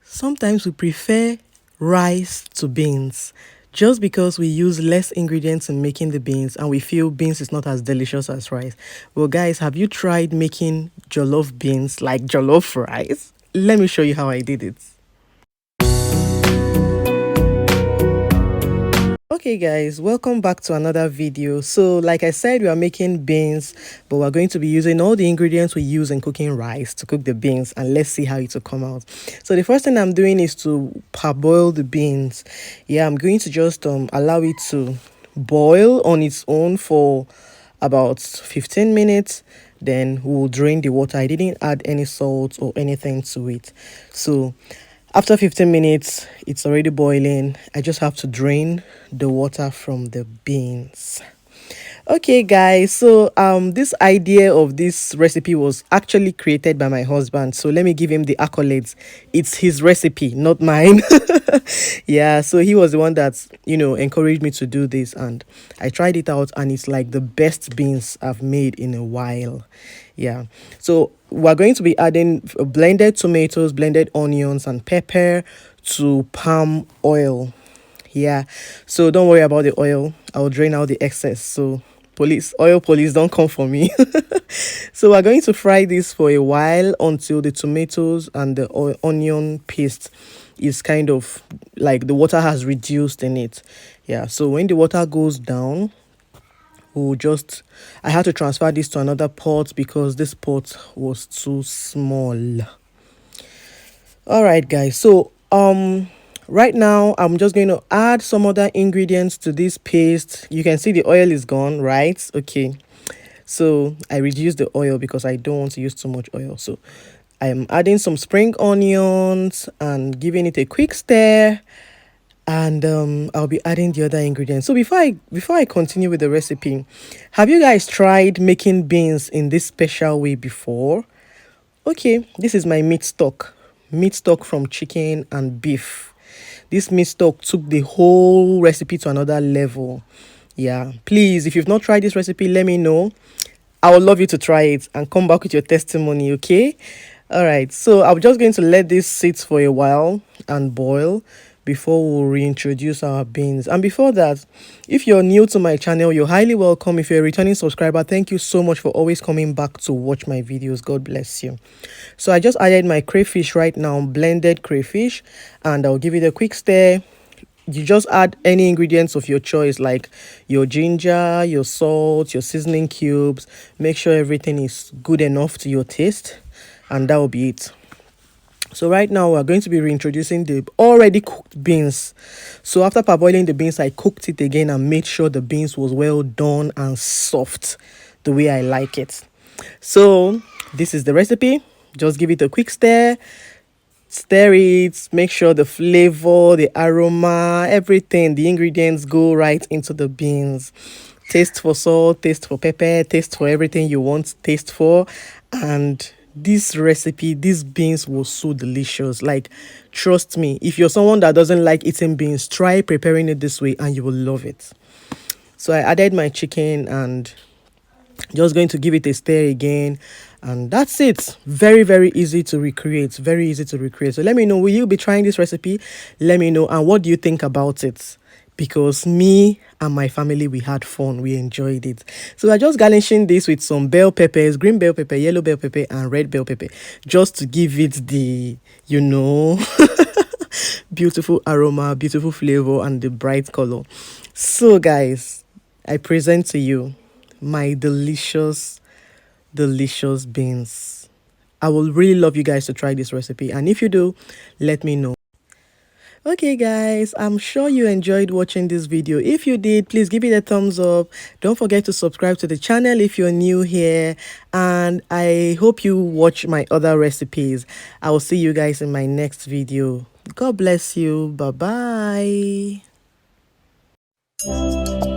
Sometimes we prefer rice to beans just because we use less ingredients in making the beans and we feel beans is not as delicious as rice. Well, guys, have you tried making jollof beans like jollof rice? Let me show you how I did it. Okay guys, welcome back to another video. So like I said, we are making beans, but we're going to be using all the ingredients we use in cooking rice to cook the beans, and let's see how it will come out. So the first thing I'm doing is to parboil the beans. Yeah, I'm going to just allow it to boil on its own for about 15 minutes. Then we'll drain the water. I didn't add any salt or anything to it. So after 15 minutes, it's already boiling. I just have to drain the water from the beans. Okay guys, so this idea of this recipe was actually created by my husband, so let me give him the accolades. It's his recipe, not mine. Yeah, so he was the one that encouraged me to do this, and I tried it out and it's like the best beans I've made in a while. Yeah, so we're going to be adding blended tomatoes, blended onions and pepper to palm oil. Yeah, so don't worry about the oil, I'll drain out the excess. So oil police, don't come for me. So we're going to fry this for a while until the tomatoes and the onion paste is kind of like the water has reduced in it. Yeah, so when the water goes down, I had to transfer this to another pot because this pot was too small. All right guys, so right now I'm just going to add some other ingredients to this paste. You can see the oil is gone, right? Okay, so I reduced the oil because I don't want to use too much oil. So I am adding some spring onions and giving it a quick stir, and I'll be adding the other ingredients. So before I continue with the recipe, have you guys tried making beans in this special way before? Okay, this is my meat stock from chicken and beef. This meat stock took the whole recipe to another level. Yeah, please, if you've not tried this recipe, let me know. I would love you to try it and come back with your testimony, okay? All right, so I'm just going to let this sit for a while and boil before we reintroduce our beans. And before that, if you're new to my channel, you're highly welcome. If you're a returning subscriber, thank you so much for always coming back to watch my videos. God bless you. So I just added my crayfish right now, blended crayfish, and I'll give it a quick stir. You just add any ingredients of your choice, like your ginger, your salt, your seasoning cubes. Make sure everything is good enough to your taste, and that will be it. So right now we're going to be reintroducing the already cooked beans. So after parboiling the beans, I cooked it again and made sure the beans was well done and soft the way I like it. So this is the recipe. Just give it a quick stir it, make sure the flavor, the aroma, everything, the ingredients go right into the beans. Taste for salt, taste for pepper, taste for everything you want taste for. And this recipe, these beans was so delicious. Like, trust me, if you're someone that doesn't like eating beans, try preparing it this way and you will love it. So I added my chicken and just going to give it a stir again, and that's it. Very easy to recreate, so let me know, will you be trying this recipe? Let me know, and what do you think about it? Because me and my family, we had fun, we enjoyed it. So I just garnishing this with some bell peppers, green bell pepper, yellow bell pepper and red bell pepper, just to give it the beautiful aroma, beautiful flavor and the bright color. So guys, I present to you my delicious beans. I will really love you guys to try this recipe, and if you do, let me know. Okay guys, I'm sure you enjoyed watching this video. If you did, please give it a thumbs up. Don't forget to subscribe to the channel if you're new here, and I hope you watch my other recipes. I will see you guys in my next video. God bless you. Bye bye.